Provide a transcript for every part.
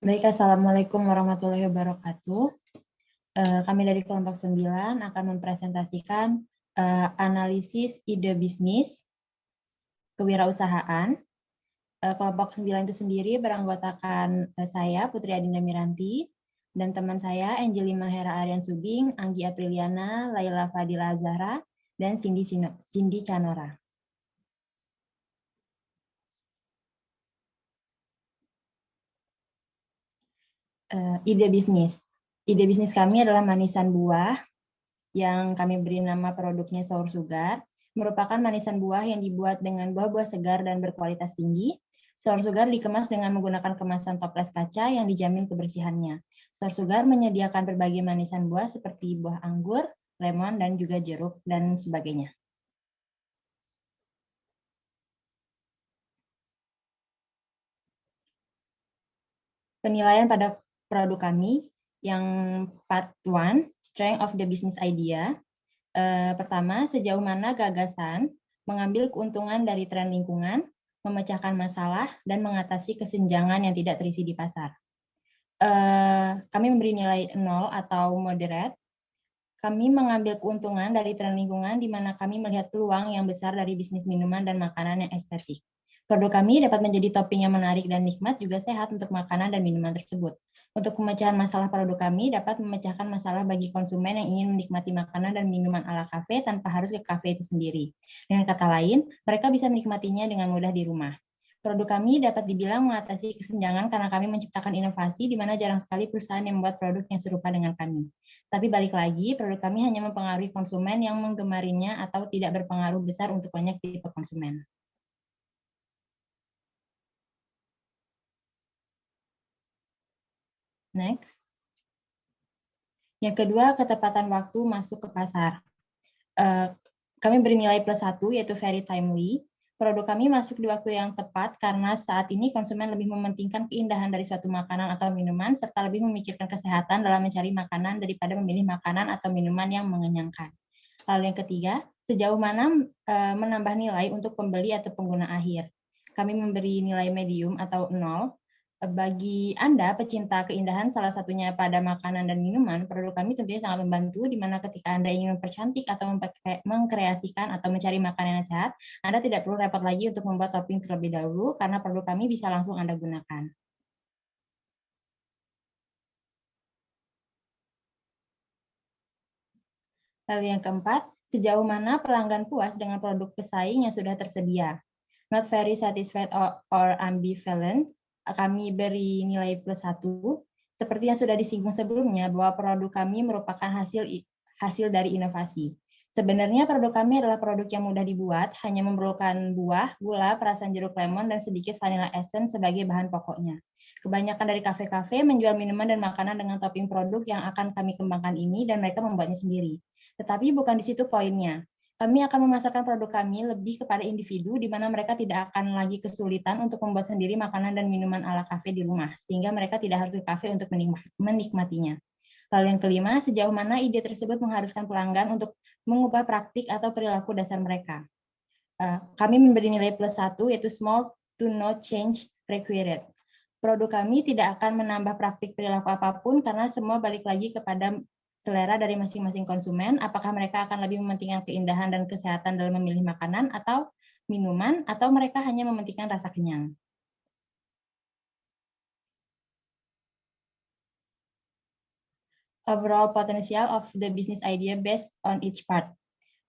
Baik, Assalamualaikum warahmatullahi wabarakatuh. Kami dari kelompok 9 akan mempresentasikan analisis ide bisnis kewirausahaan. Kelompok 9 itu sendiri beranggotakan saya, Putri Adinda Miranti, dan teman saya, Angelina Hera Aryan Subing, Anggi Apriliana, Laila Fadila Zahra, dan Cindy Canora. Ide bisnis. Ide bisnis kami adalah manisan buah yang kami beri nama produknya Sour Sugar, merupakan manisan buah yang dibuat dengan buah-buah segar dan berkualitas tinggi. Sour Sugar dikemas dengan menggunakan kemasan toples kaca yang dijamin kebersihannya. Sour Sugar menyediakan berbagai manisan buah seperti buah anggur, lemon, dan juga jeruk, dan sebagainya. Penilaian pada produk kami yang part 1, Strength of the Business Idea. Pertama, sejauh mana gagasan mengambil keuntungan dari tren lingkungan, memecahkan masalah, dan mengatasi kesenjangan yang tidak terisi di pasar. Kami memberi nilai 0 atau moderate. Kami mengambil keuntungan dari tren lingkungan di mana kami melihat peluang yang besar dari bisnis minuman dan makanan yang estetik. Produk kami dapat menjadi topping yang menarik dan nikmat, juga sehat untuk makanan dan minuman tersebut. Untuk pemecahan masalah produk kami dapat memecahkan masalah bagi konsumen yang ingin menikmati makanan dan minuman ala kafe tanpa harus ke kafe itu sendiri. Dengan kata lain, mereka bisa menikmatinya dengan mudah di rumah. Produk kami dapat dibilang mengatasi kesenjangan karena kami menciptakan inovasi di mana jarang sekali perusahaan yang membuat produk yang serupa dengan kami. Tapi balik lagi, produk kami hanya mempengaruhi konsumen yang menggemarinya atau tidak berpengaruh besar untuk banyak tipe konsumen. Next. Yang kedua, ketepatan waktu masuk ke pasar. Kami bernilai +1, yaitu very timely. Produk kami masuk di waktu yang tepat karena saat ini konsumen lebih mementingkan keindahan dari suatu makanan atau minuman, serta lebih memikirkan kesehatan dalam mencari makanan daripada memilih makanan atau minuman yang mengenyangkan. Lalu yang ketiga, sejauh mana menambah nilai untuk pembeli atau pengguna akhir. Kami memberi nilai medium atau 0. Bagi Anda, pecinta keindahan, salah satunya pada makanan dan minuman, produk kami tentunya sangat membantu, di mana ketika Anda ingin mempercantik atau mengkreasikan atau mencari makanan yang sehat, Anda tidak perlu repot lagi untuk membuat topping terlebih dahulu, karena produk kami bisa langsung Anda gunakan. Lalu yang keempat, sejauh mana pelanggan puas dengan produk pesaing yang sudah tersedia. Not very satisfied or ambivalent, kami beri nilai +1. Seperti yang sudah disinggung sebelumnya, bahwa produk kami merupakan hasil dari inovasi. Sebenarnya produk kami adalah produk yang mudah dibuat, hanya memerlukan buah, gula, perasan jeruk lemon, dan sedikit vanilla essence sebagai bahan pokoknya. Kebanyakan dari kafe-kafe menjual minuman dan makanan dengan topping produk yang akan kami kembangkan ini, dan mereka membuatnya sendiri. Tetapi bukan di situ poinnya. Kami akan memasarkan produk kami lebih kepada individu, di mana mereka tidak akan lagi kesulitan untuk membuat sendiri makanan dan minuman ala kafe di rumah, sehingga mereka tidak harus ke kafe untuk menikmatinya. Lalu yang kelima, sejauh mana ide tersebut mengharuskan pelanggan untuk mengubah praktik atau perilaku dasar mereka. Kami memberi nilai +1, yaitu small to no change required. Produk kami tidak akan menambah praktik perilaku apapun, karena semua balik lagi kepada selera dari masing-masing konsumen, apakah mereka akan lebih mementingkan keindahan dan kesehatan dalam memilih makanan atau minuman, atau mereka hanya mementingkan rasa kenyang. Overall potential of the business idea based on each part.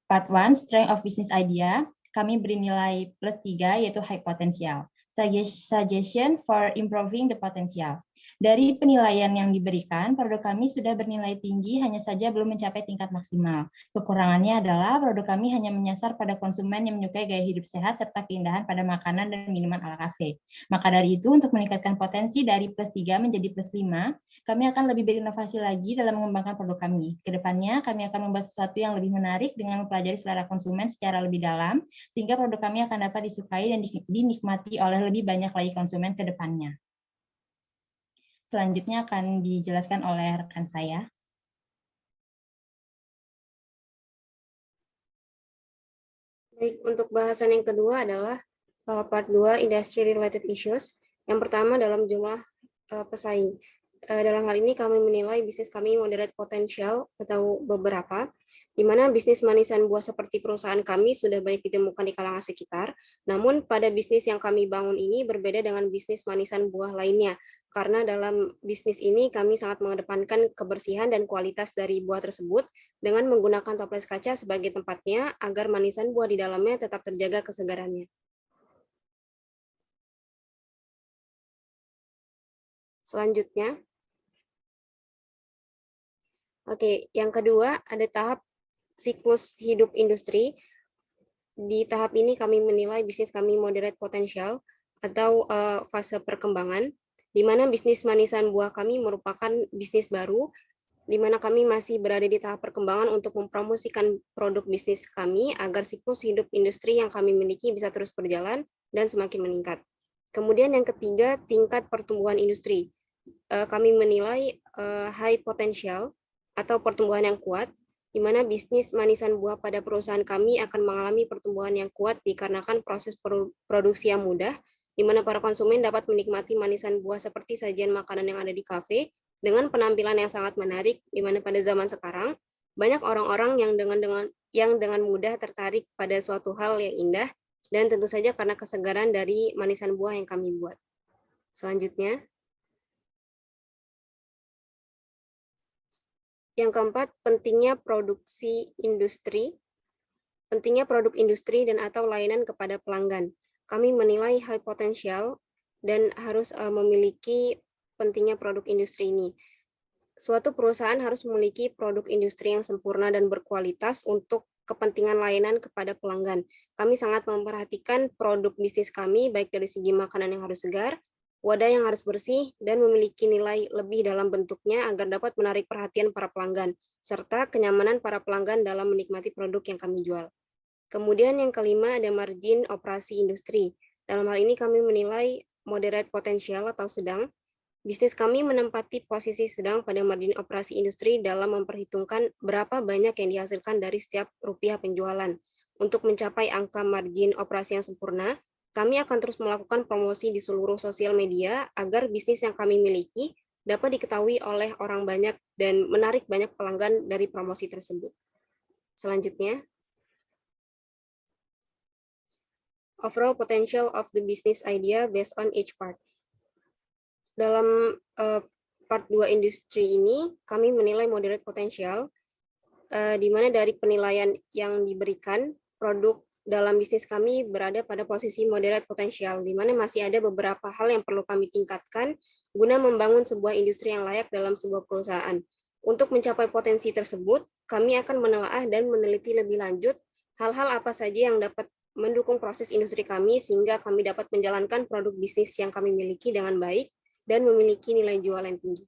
Part 1, strength of business idea, kami beri nilai +3, yaitu high potential. Suggestion for improving the potential. Dari penilaian yang diberikan, produk kami sudah bernilai tinggi, hanya saja belum mencapai tingkat maksimal. Kekurangannya adalah produk kami hanya menyasar pada konsumen yang menyukai gaya hidup sehat serta keindahan pada makanan dan minuman ala kafe. Maka dari itu, untuk meningkatkan potensi dari +3 menjadi +5, kami akan lebih berinovasi lagi dalam mengembangkan produk kami. Kedepannya, kami akan membuat sesuatu yang lebih menarik dengan mempelajari selera konsumen secara lebih dalam, sehingga produk kami akan dapat disukai dan dinikmati oleh lebih banyak lagi konsumen ke depannya. Selanjutnya akan dijelaskan oleh rekan saya. Baik, untuk bahasan yang kedua adalah part 2, industry related issues. Yang pertama dalam jumlah pesaing. Dalam hal ini kami menilai bisnis kami moderate potential atau beberapa, di mana bisnis manisan buah seperti perusahaan kami sudah banyak ditemukan di kalangan sekitar, namun pada bisnis yang kami bangun ini berbeda dengan bisnis manisan buah lainnya, karena dalam bisnis ini kami sangat mengedepankan kebersihan dan kualitas dari buah tersebut dengan menggunakan toples kaca sebagai tempatnya agar manisan buah di dalamnya tetap terjaga kesegarannya. Selanjutnya, oke, yang kedua ada tahap siklus hidup industri. Di tahap ini kami menilai bisnis kami moderate potential atau fase perkembangan, di mana bisnis manisan buah kami merupakan bisnis baru, di mana kami masih berada di tahap perkembangan untuk mempromosikan produk bisnis kami agar siklus hidup industri yang kami miliki bisa terus berjalan dan semakin meningkat. Kemudian yang ketiga, tingkat pertumbuhan industri. Kami menilai high potential atau pertumbuhan yang kuat, di mana bisnis manisan buah pada perusahaan kami akan mengalami pertumbuhan yang kuat dikarenakan proses produksi yang mudah, di mana para konsumen dapat menikmati manisan buah seperti sajian makanan yang ada di kafe, dengan penampilan yang sangat menarik, di mana pada zaman sekarang, banyak orang-orang yang dengan mudah tertarik pada suatu hal yang indah, dan tentu saja karena kesegaran dari manisan buah yang kami buat. Selanjutnya, yang keempat, pentingnya produksi industri, pentingnya produk industri dan atau layanan kepada pelanggan. Kami menilai high potential dan harus memiliki pentingnya produk industri ini. Suatu perusahaan harus memiliki produk industri yang sempurna dan berkualitas untuk kepentingan layanan kepada pelanggan. Kami sangat memperhatikan produk bisnis kami, baik dari segi makanan yang harus segar, wadah yang harus bersih, dan memiliki nilai lebih dalam bentuknya agar dapat menarik perhatian para pelanggan, serta kenyamanan para pelanggan dalam menikmati produk yang kami jual. Kemudian yang kelima ada margin operasi industri. Dalam hal ini kami menilai moderate potential atau sedang. Bisnis kami menempati posisi sedang pada margin operasi industri dalam memperhitungkan berapa banyak yang dihasilkan dari setiap rupiah penjualan. Untuk mencapai angka margin operasi yang sempurna, kami akan terus melakukan promosi di seluruh sosial media agar bisnis yang kami miliki dapat diketahui oleh orang banyak dan menarik banyak pelanggan dari promosi tersebut. Selanjutnya, overall potential of the business idea based on each part. Dalam part 2 industri ini, kami menilai moderate potential, di mana dari penilaian yang diberikan, produk dalam bisnis kami berada pada posisi moderate potential, di mana masih ada beberapa hal yang perlu kami tingkatkan guna membangun sebuah industri yang layak dalam sebuah perusahaan. Untuk mencapai potensi tersebut, kami akan menelaah dan meneliti lebih lanjut hal-hal apa saja yang dapat mendukung proses industri kami sehingga kami dapat menjalankan produk bisnis yang kami miliki dengan baik dan memiliki nilai jual yang tinggi.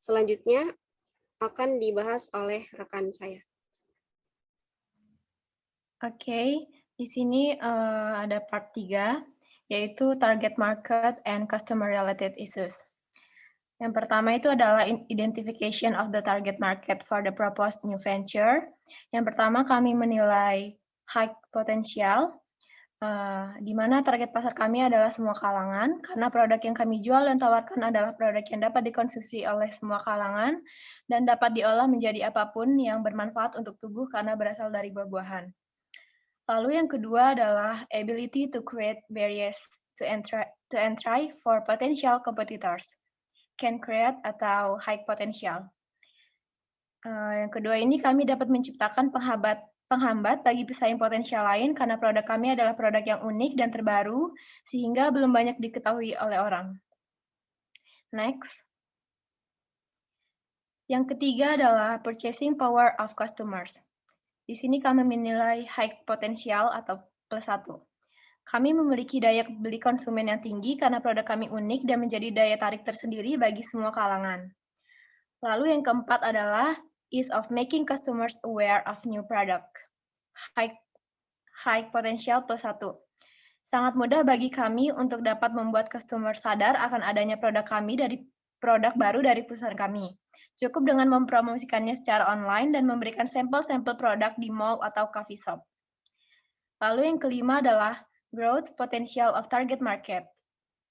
Selanjutnya akan dibahas oleh rekan saya. Oke, di sini ada part 3, yaitu target market and customer related issues. Yang pertama itu adalah identification of the target market for the proposed new venture. Yang pertama kami menilai high potential, di mana target pasar kami adalah semua kalangan, karena produk yang kami jual dan tawarkan adalah produk yang dapat dikonsumsi oleh semua kalangan dan dapat diolah menjadi apapun yang bermanfaat untuk tubuh karena berasal dari buah-buahan. Lalu yang kedua adalah ability to create barriers to entry for potential competitors, can create atau high potential. Yang kedua ini kami dapat menciptakan penghambat bagi pesaing potensial lain karena produk kami adalah produk yang unik dan terbaru sehingga belum banyak diketahui oleh orang. Next. Yang ketiga adalah purchasing power of customers. Di sini kami menilai high potential atau +1. Kami memiliki daya beli konsumen yang tinggi karena produk kami unik dan menjadi daya tarik tersendiri bagi semua kalangan. Lalu yang keempat adalah ease of making customers aware of new product. High potential +1. Sangat mudah bagi kami untuk dapat membuat customer sadar akan adanya produk baru dari perusahaan kami. Cukup dengan mempromosikannya secara online dan memberikan sampel-sampel produk di mall atau coffee shop. Lalu yang kelima adalah Growth potential of target market.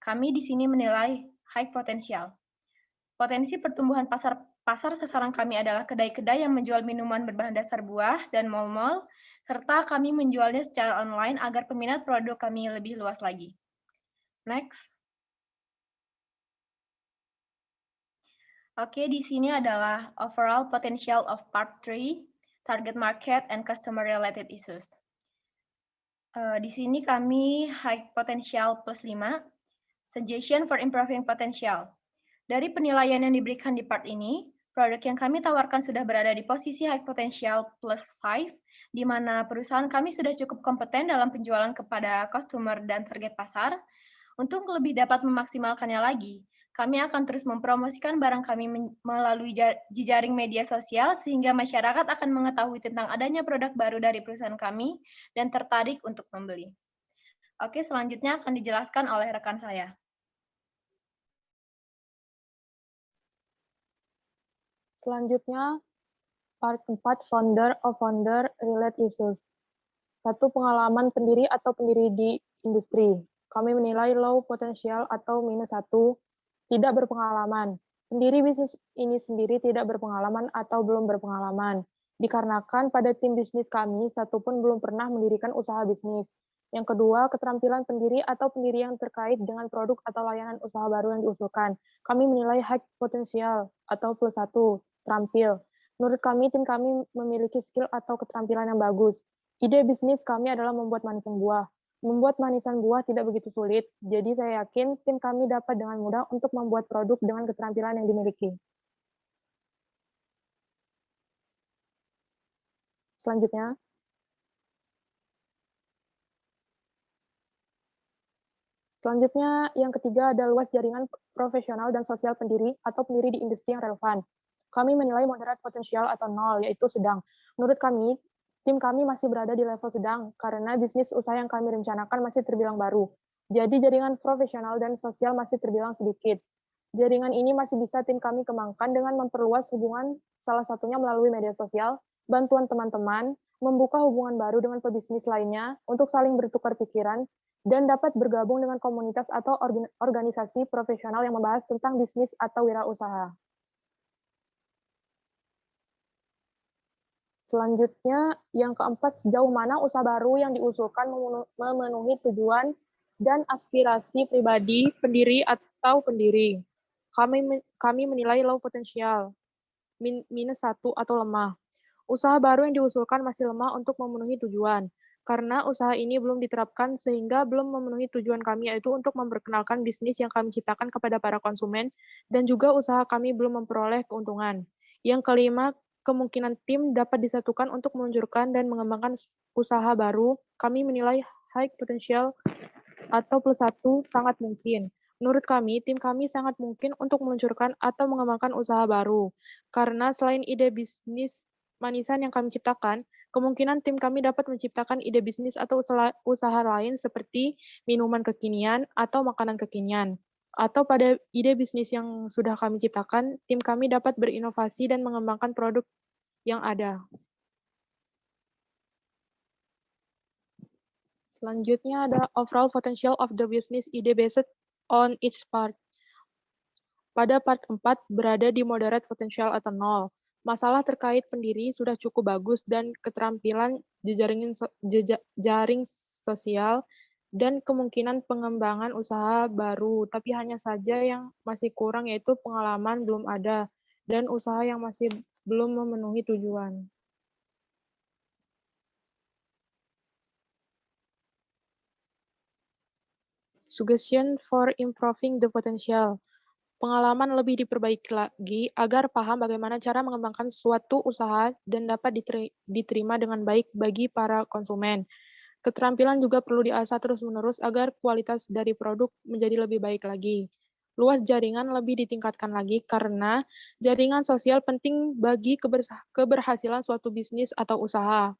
Kami di sini menilai high potential. Potensi pertumbuhan pasar sasaran kami adalah kedai-kedai yang menjual minuman berbahan dasar buah dan mal-mal, serta kami menjualnya secara online agar peminat produk kami lebih luas lagi. Next. Oke, di sini adalah overall potential of part 3, target market and customer related issues. Di sini kami high potential plus 5, suggestion for improving potential. Dari penilaian yang diberikan di part ini, produk yang kami tawarkan sudah berada di posisi high potential plus 5, di mana perusahaan kami sudah cukup kompeten dalam penjualan kepada customer dan target pasar. Untuk lebih dapat memaksimalkannya lagi, kami akan terus mempromosikan barang kami melalui jejaring media sosial sehingga masyarakat akan mengetahui tentang adanya produk baru dari perusahaan kami dan tertarik untuk membeli. Oke, selanjutnya akan dijelaskan oleh rekan saya. Selanjutnya, part 4, founder of founder related issues. 1. Pengalaman pendiri atau pendiri di industri. Kami menilai low potential atau -1, tidak berpengalaman. Pendiri bisnis ini sendiri tidak berpengalaman atau belum berpengalaman, dikarenakan pada tim bisnis kami, satu pun belum pernah mendirikan usaha bisnis. Yang kedua, keterampilan pendiri atau pendiri yang terkait dengan produk atau layanan usaha baru yang diusulkan. Kami menilai high potential atau +1, terampil. Menurut kami, tim kami memiliki skill atau keterampilan yang bagus. Ide bisnis kami adalah membuat manisan buah. Membuat manisan buah tidak begitu sulit, jadi saya yakin tim kami dapat dengan mudah untuk membuat produk dengan keterampilan yang dimiliki. Selanjutnya, yang ketiga ada luas jaringan profesional dan sosial pendiri atau pendiri di industri yang relevan. Kami menilai moderate potensial atau 0, yaitu sedang. Menurut kami, tim kami masih berada di level sedang karena bisnis usaha yang kami rencanakan masih terbilang baru. Jadi jaringan profesional dan sosial masih terbilang sedikit. Jaringan ini masih bisa tim kami kembangkan dengan memperluas hubungan, salah satunya melalui media sosial, bantuan teman-teman, membuka hubungan baru dengan pebisnis lainnya untuk saling bertukar pikiran, dan dapat bergabung dengan komunitas atau organisasi profesional yang membahas tentang bisnis atau wirausaha. Selanjutnya, yang keempat, sejauh mana usaha baru yang diusulkan memenuhi tujuan dan aspirasi pribadi, pendiri atau pendiri. Kami menilai low potensial, -1 atau lemah. Usaha baru yang diusulkan masih lemah untuk memenuhi tujuan, karena usaha ini belum diterapkan sehingga belum memenuhi tujuan kami, yaitu untuk memperkenalkan bisnis yang kami ciptakan kepada para konsumen, dan juga usaha kami belum memperoleh keuntungan. Yang kelima, kemungkinan tim dapat disatukan untuk meluncurkan dan mengembangkan usaha baru. Kami menilai high potential atau +1 sangat mungkin. Menurut kami, tim kami sangat mungkin untuk meluncurkan atau mengembangkan usaha baru. Karena selain ide bisnis manisan yang kami ciptakan, kemungkinan tim kami dapat menciptakan ide bisnis atau usaha lain seperti minuman kekinian atau makanan kekinian. Atau pada ide bisnis yang sudah kami ciptakan, tim kami dapat berinovasi dan mengembangkan produk yang ada. Selanjutnya ada overall potential of the business ide based on each part. Pada part 4 berada di moderate potential atau 0. Masalah terkait pendiri sudah cukup bagus dan keterampilan jaring sosial dan kemungkinan pengembangan usaha baru, tapi hanya saja yang masih kurang yaitu pengalaman belum ada dan usaha yang masih belum memenuhi tujuan. Suggestion for improving the potential. Pengalaman lebih diperbaiki lagi agar paham bagaimana cara mengembangkan suatu usaha dan dapat diterima dengan baik bagi para konsumen. Keterampilan juga perlu diasah terus-menerus agar kualitas dari produk menjadi lebih baik lagi. Luas jaringan lebih ditingkatkan lagi karena jaringan sosial penting bagi keberhasilan suatu bisnis atau usaha.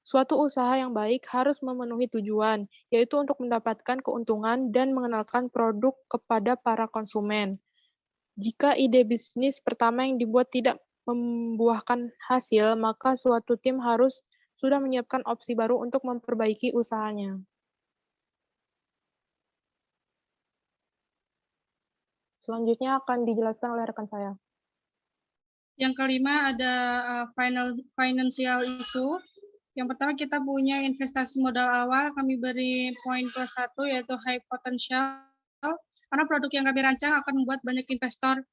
Suatu usaha yang baik harus memenuhi tujuan, yaitu untuk mendapatkan keuntungan dan mengenalkan produk kepada para konsumen. Jika ide bisnis pertama yang dibuat tidak membuahkan hasil, maka suatu tim harus sudah menyiapkan opsi baru untuk memperbaiki usahanya. Selanjutnya akan dijelaskan oleh rekan saya. Yang kelima ada financial issue. Yang pertama kita punya investasi modal awal, kami beri poin +1 yaitu high potential. Karena produk yang kami rancang akan membuat banyak investor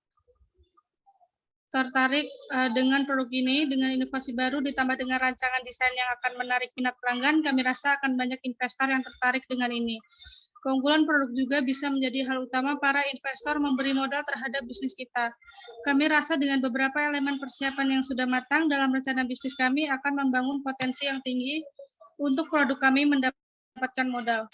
tertarik dengan produk ini, dengan inovasi baru ditambah dengan rancangan desain yang akan menarik minat pelanggan, kami rasa akan banyak investor yang tertarik dengan ini. Keunggulan produk juga bisa menjadi hal utama para investor memberi modal terhadap bisnis kita. Kami rasa dengan beberapa elemen persiapan yang sudah matang dalam rencana bisnis kami akan membangun potensi yang tinggi untuk produk kami mendapatkan modal.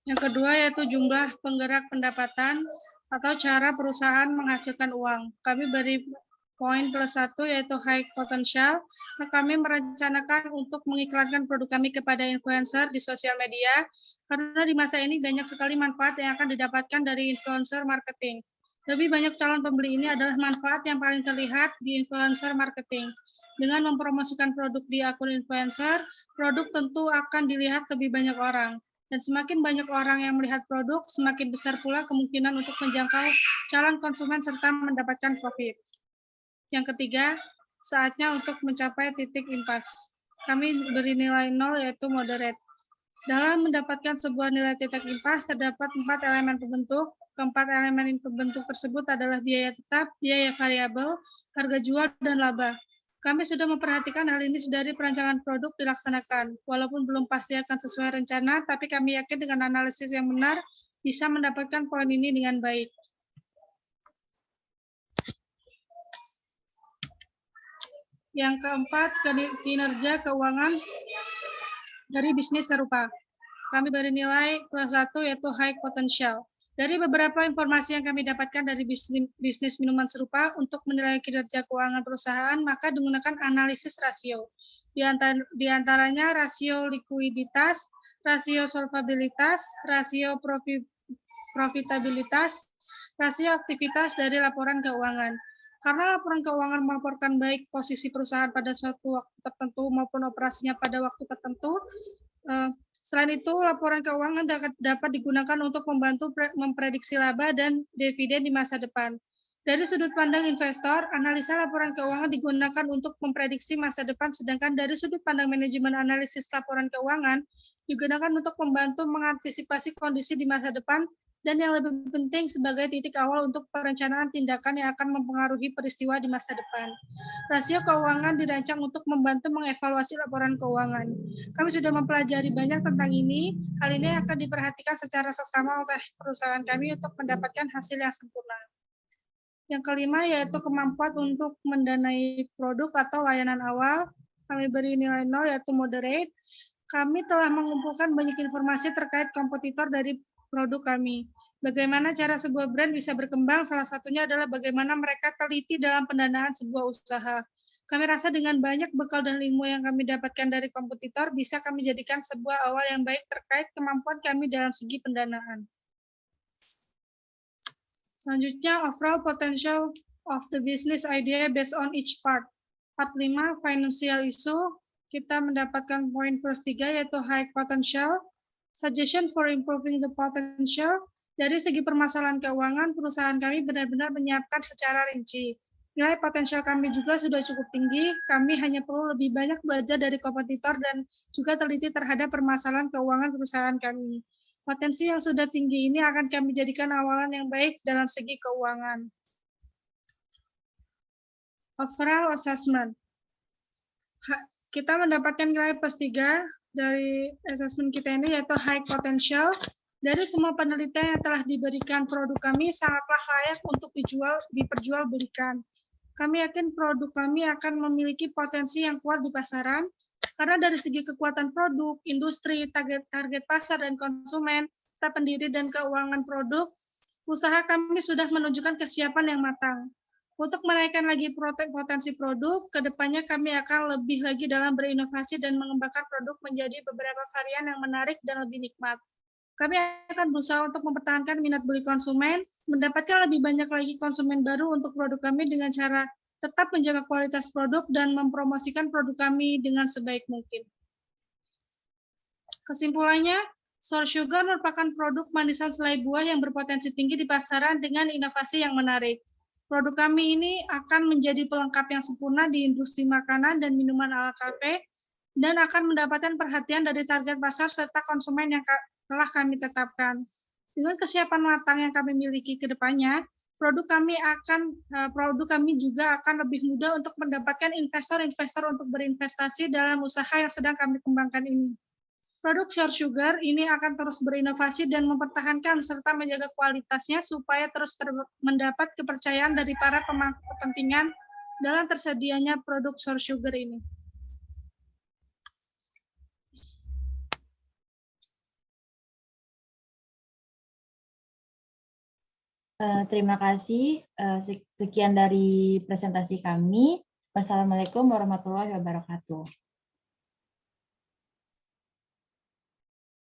Yang kedua yaitu jumlah penggerak pendapatan atau cara perusahaan menghasilkan uang. Kami beri poin +1 yaitu high potential. Kami merencanakan untuk mengiklankan produk kami kepada influencer di sosial media karena di masa ini banyak sekali manfaat yang akan didapatkan dari influencer marketing. Lebih banyak calon pembeli ini adalah manfaat yang paling terlihat di influencer marketing. Dengan mempromosikan produk di akun influencer, produk tentu akan dilihat lebih banyak orang. Dan semakin banyak orang yang melihat produk, semakin besar pula kemungkinan untuk menjangkau calon konsumen serta mendapatkan profit. Yang ketiga, saatnya untuk mencapai titik impas. Kami beri nilai 0 yaitu moderate. Dalam mendapatkan sebuah nilai titik impas, terdapat 4 elemen pembentuk. Keempat elemen pembentuk tersebut adalah biaya tetap, biaya variabel, harga jual, dan laba. Kami sudah memperhatikan hal ini dari perancangan produk dilaksanakan. Walaupun belum pasti akan sesuai rencana, tapi kami yakin dengan analisis yang benar bisa mendapatkan poin ini dengan baik. Yang keempat, kinerja keuangan dari bisnis serupa. Kami beri nilai +1 yaitu high potential. Dari beberapa informasi yang kami dapatkan dari bisnis minuman serupa untuk menilai kinerja keuangan perusahaan, maka digunakan analisis rasio. Di antaranya rasio likuiditas, rasio solvabilitas, rasio profitabilitas, rasio aktivitas dari laporan keuangan. Karena laporan keuangan melaporkan baik posisi perusahaan pada suatu waktu tertentu maupun operasinya pada waktu tertentu, selain itu, laporan keuangan dapat digunakan untuk membantu memprediksi laba dan dividen di masa depan. Dari sudut pandang investor, analisa laporan keuangan digunakan untuk memprediksi masa depan, sedangkan dari sudut pandang manajemen analisis laporan keuangan digunakan untuk membantu mengantisipasi kondisi di masa depan, dan yang lebih penting sebagai titik awal untuk perencanaan tindakan yang akan mempengaruhi peristiwa di masa depan. Rasio keuangan dirancang untuk membantu mengevaluasi laporan keuangan. Kami sudah mempelajari banyak tentang ini. Hal ini akan diperhatikan secara seksama oleh perusahaan kami untuk mendapatkan hasil yang sempurna. Yang kelima yaitu kemampuan untuk mendanai produk atau layanan awal. Kami beri nilai 0 yaitu moderate. Kami telah mengumpulkan banyak informasi terkait kompetitor dari produk kami. Bagaimana cara sebuah brand bisa berkembang, salah satunya adalah bagaimana mereka teliti dalam pendanaan sebuah usaha. Kami rasa dengan banyak bekal dan ilmu yang kami dapatkan dari kompetitor, bisa kami jadikan sebuah awal yang baik terkait kemampuan kami dalam segi pendanaan. Selanjutnya, overall potential of the business idea based on each part. Part 5, financial issue, kita mendapatkan poin +3 yaitu high potential. Suggestion for improving the potential. Dari segi permasalahan keuangan, perusahaan kami benar-benar menyiapkan secara rinci. Nilai potensial kami juga sudah cukup tinggi, kami hanya perlu lebih banyak belajar dari kompetitor dan juga teliti terhadap permasalahan keuangan perusahaan kami. Potensi yang sudah tinggi ini akan kami jadikan awalan yang baik dalam segi keuangan. Overall assessment. Kita mendapatkan nilai +3 dari assessment kita ini yaitu high potential. Dari semua penelitian yang telah diberikan produk kami sangatlah layak untuk diperjualbelikan. Kami yakin produk kami akan memiliki potensi yang kuat di pasaran karena dari segi kekuatan produk, industri, target pasar dan konsumen, serta pendiri dan keuangan produk, usaha kami sudah menunjukkan kesiapan yang matang. Untuk menaikkan lagi potensi produk, kedepannya kami akan lebih lagi dalam berinovasi dan mengembangkan produk menjadi beberapa varian yang menarik dan lebih nikmat. Kami akan berusaha untuk mempertahankan minat beli konsumen, mendapatkan lebih banyak lagi konsumen baru untuk produk kami dengan cara tetap menjaga kualitas produk dan mempromosikan produk kami dengan sebaik mungkin. Kesimpulannya, Sour Sugar merupakan produk manisan selai buah yang berpotensi tinggi di pasaran dengan inovasi yang menarik. Produk kami ini akan menjadi pelengkap yang sempurna di industri makanan dan minuman ala kafe dan akan mendapatkan perhatian dari target pasar serta konsumen yang telah kami tetapkan. Dengan kesiapan matang yang kami miliki ke depannya, produk kami juga akan lebih mudah untuk mendapatkan investor-investor untuk berinvestasi dalam usaha yang sedang kami kembangkan ini. Produk Sour Sugar ini akan terus berinovasi dan mempertahankan serta menjaga kualitasnya supaya terus mendapat kepercayaan dari para pemangku kepentingan dalam tersedianya produk Sour Sugar ini. Terima kasih. Sekian dari presentasi kami. Wassalamualaikum warahmatullahi wabarakatuh.